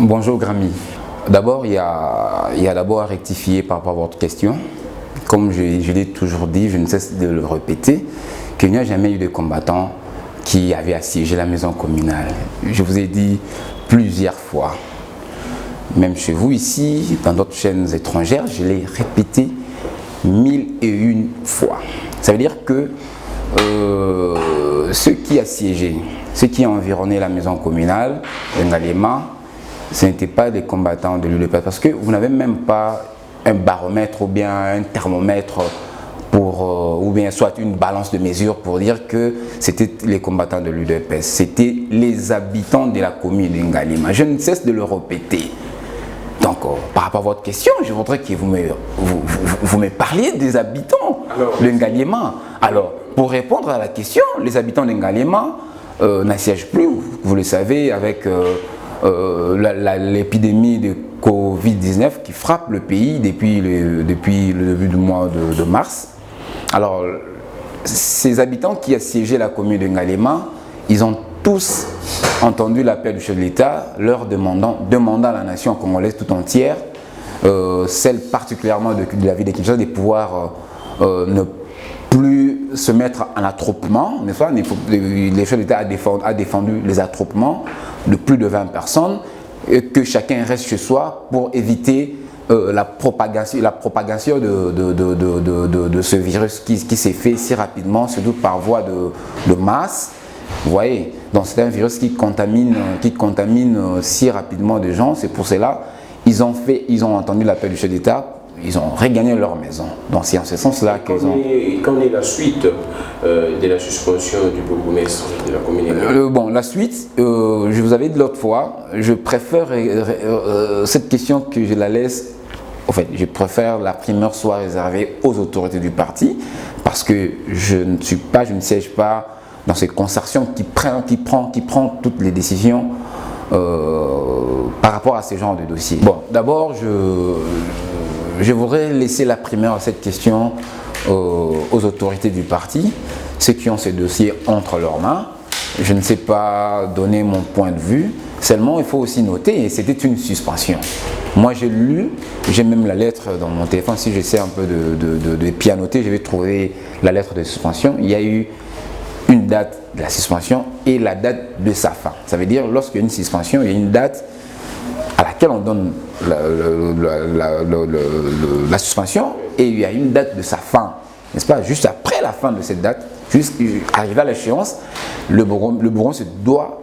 Bonjour Grammy. D'abord, il y a d'abord à rectifier par rapport à votre question. Comme je l'ai toujours dit, je ne cesse de le répéter, qu'il n'y a jamais eu de combattants qui avaient assiégé la maison communale. Je vous ai dit plusieurs fois, même chez vous ici, dans d'autres chaînes étrangères, je l'ai répété 1001 fois. Ça veut dire que ceux qui assiégeaient, ceux qui ont environné la maison communale, Ngalema, ce n'étaient pas des combattants de l'UDPS, parce que vous n'avez même pas un baromètre ou bien un thermomètre pour, ou bien soit une balance de mesure pour dire que c'était les combattants de l'UDPS. C'était les habitants de la commune de Ngalema. Je ne cesse de le répéter. Donc, par rapport à votre question, je voudrais que vous me parliez des habitants de Ngalema. Alors, pour répondre à la question, les habitants de Ngalema n'assiègent plus, vous le savez, avec l'épidémie de Covid-19 qui frappe le pays depuis le début du mois de mars. Alors, ces habitants qui assiégeaient la commune de Ngalema, ils ont tous entendu l'appel du chef de l'État, leur demandant à la nation congolaise tout entière, celle particulièrement de la ville de Kinshasa, de pouvoir ne plus se mettre en attroupement, n'est-ce pas? Le chef de l'État a défendu les attroupements de plus de 20 personnes et que chacun reste chez soi pour éviter la propagation de ce virus qui s'est fait si rapidement, surtout par voie de masse. Vous voyez, donc c'est un virus qui contamine si rapidement des gens. C'est pour cela ils ont entendu l'appel du chef d'État. Ils ont regagné leur maison. Donc c'est en ce sens-là qu'ils ont... Qu'en est la suite de la suspension du bourgmestre de la commune? Bon, la suite, je vous avais dit l'autre fois, je préfère cette question que je la laisse... En fait, je préfère la primeur soit réservée aux autorités du parti, parce que je ne siège pas dans ces concertations qui prend toutes les décisions par rapport à ce genre de dossier. Bon, d'abord, je voudrais laisser la primeur à cette question aux autorités du parti, ceux qui ont ces dossiers entre leurs mains. Je ne sais pas donner mon point de vue, seulement il faut aussi noter, et c'était une suspension. Moi j'ai lu, j'ai même la lettre dans mon téléphone, si j'essaie un peu de pianoter, je vais trouver la lettre de suspension. Il y a eu une date de la suspension et la date de sa fin. Ça veut dire lorsqu'il y a une suspension, il y a une date à laquelle on donne la suspension et il y a une date de sa fin, n'est-ce pas? Juste après la fin de cette date, arrivé à l'échéance, le bourgmestre doit,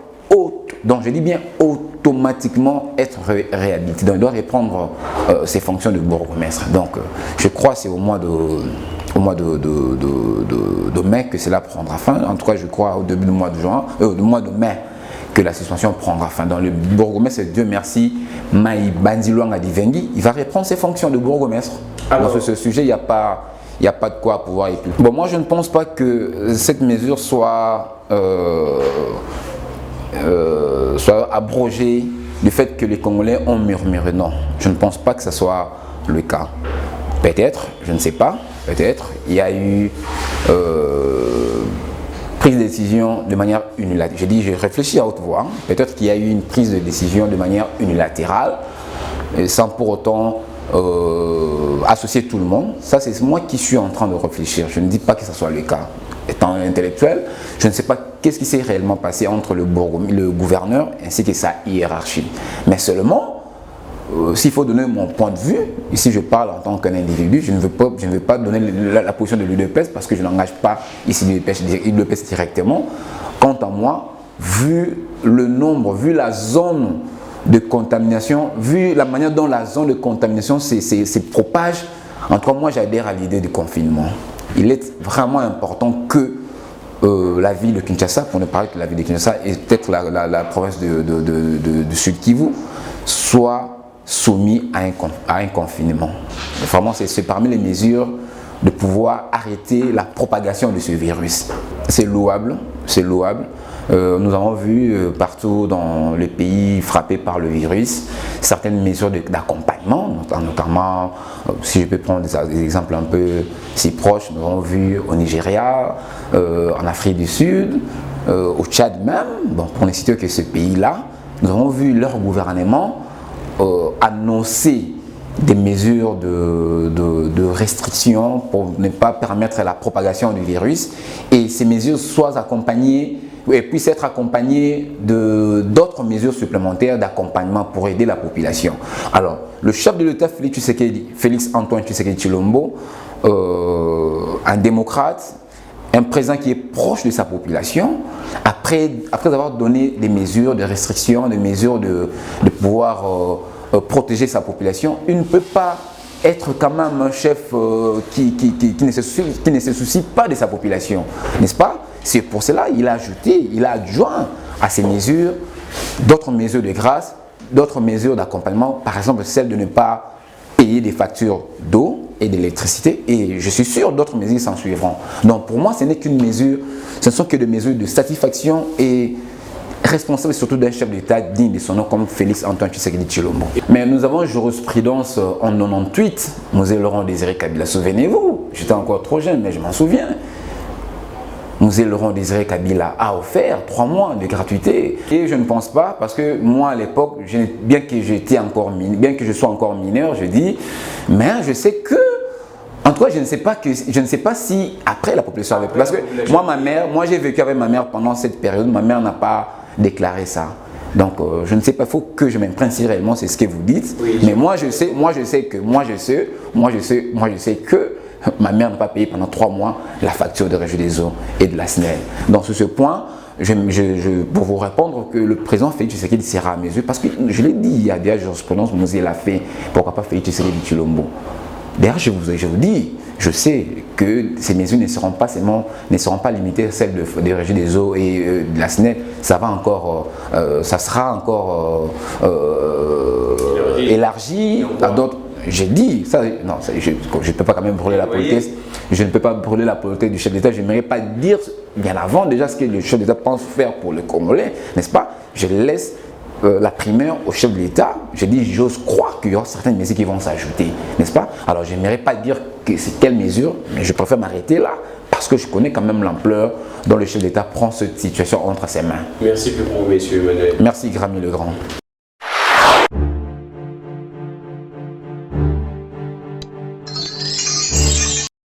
donc je dis bien automatiquement être réhabilité. Donc il doit reprendre ses fonctions de bourgmestre. Donc je crois que c'est au mois de mai que cela prendra fin. En tout cas, je crois au début du mois de mai que la suspension prendra fin. Dans le bourgmestre, Dieu merci, Maï Banziluanga Divendi, il va reprendre ses fonctions de bourgmestre. Alors, sur ce sujet, il n'y a pas de quoi pouvoir épuiser. Bon, moi, je ne pense pas que cette mesure soit abrogée du fait que les Congolais ont murmuré. Non, je ne pense pas que ce soit le cas. Peut-être, je ne sais pas, peut-être, il y a eu prise de décision de manière unilatérale. J'ai dit, je réfléchis à haute voix. Peut-être qu'il y a eu une prise de décision de manière unilatérale, sans pour autant associer tout le monde. Ça, c'est moi qui suis en train de réfléchir. Je ne dis pas que ce soit le cas. Étant intellectuel, je ne sais pas qu'est-ce qui s'est réellement passé entre le gouverneur ainsi que sa hiérarchie. Mais seulement, s'il faut donner mon point de vue, ici je parle en tant qu'un individu, je ne veux pas donner la position de l'UDPS parce que je n'engage pas ici l'UDPS directement. Quant à moi, vu le nombre, vu la zone de contamination, vu la manière dont la zone de contamination se propage, en tout cas moi j'adhère à l'idée du confinement. Il est vraiment important que la ville de Kinshasa, pour ne parler que la ville de Kinshasa et peut-être la province du Sud Kivu, soit soumis à un confinement. Vraiment, c'est parmi les mesures de pouvoir arrêter la propagation de ce virus. C'est louable, c'est louable. Nous avons vu partout dans les pays frappés par le virus certaines mesures d'accompagnement, notamment, si je peux prendre des exemples un peu si proches, nous avons vu au Nigeria, en Afrique du Sud, au Tchad même, bon, pour ne citer que ce pays-là, nous avons vu leur gouvernement annoncer des mesures de restriction pour ne pas permettre la propagation du virus, et ces mesures soient accompagnées et puissent être accompagnées d'autres mesures supplémentaires d'accompagnement pour aider la population. Alors, le chef de l'État, Félix Antoine Tshisekedi Tshilombo, un démocrate, un président qui est proche de sa population, après avoir donné des mesures de restriction, des mesures de pouvoir protéger sa population, il ne peut pas être quand même un chef qui ne se soucie pas de sa population, n'est-ce pas? C'est pour cela qu'il a ajouté, il a adjoint à ces mesures d'autres mesures de grâce, d'autres mesures d'accompagnement, par exemple celle de ne pas payer des factures d'eau et d'électricité, et je suis sûr d'autres mesures s'en suivront. Donc pour moi, ce n'est qu'une mesure, ce ne sont que des mesures de satisfaction et responsable surtout d'un chef d'État digne de son nom comme Félix Antoine Tshisekedi Tshilombo. Mais nous avons une jurisprudence en 98, Mosée Laurent Désiré Kabila, souvenez-vous, j'étais encore trop jeune mais je m'en souviens. Mosée Laurent Désiré Kabila a offert 3 mois de gratuité, et je ne pense pas, parce que moi à l'époque, bien que je sois encore mineur, je dis, mais je sais que, en tout cas, je ne sais pas si après la population avait, parce que moi j'ai vécu avec ma mère pendant cette période, ma mère n'a pas déclaré ça. Donc je ne sais pas, il faut que je m'imprègne si réellement c'est ce que vous dites. Oui, mais moi je sais que ma mère n'a pas payé pendant 3 mois la facture de Régie des eaux et de la SNEL. Donc sur ce point, pour vous répondre que le président Félix Tshisekedi sera à mesure, parce que je l'ai dit, il y a des jurisprudence, Mosée l'a fait, pourquoi pas Félix Tshisekedi Tshilombo. D'ailleurs, je vous dis, je sais que ces mesures ne seront pas limitées à celles de Régie des eaux et de la SNEL. Ça sera encore élargi à d'autres. J'ai dit, ça, non, je ne peux pas quand même brûler la politesse. Je ne peux pas brûler la politesse du chef d'État. Je n'aimerais pas dire bien avant déjà ce que le chef d'État pense faire pour le Congolais, n'est-ce pas? Je laisse la primeur au chef de l'État. Je dis, j'ose croire qu'il y aura certaines mesures qui vont s'ajouter, n'est-ce pas? Alors, je n'aimerais pas dire que c'est quelle mesure, mais je préfère m'arrêter là, parce que je connais quand même l'ampleur dont le chef d'État prend cette situation entre ses mains. Merci beaucoup, messieurs Emmanuel. Merci, Grammy le Grand.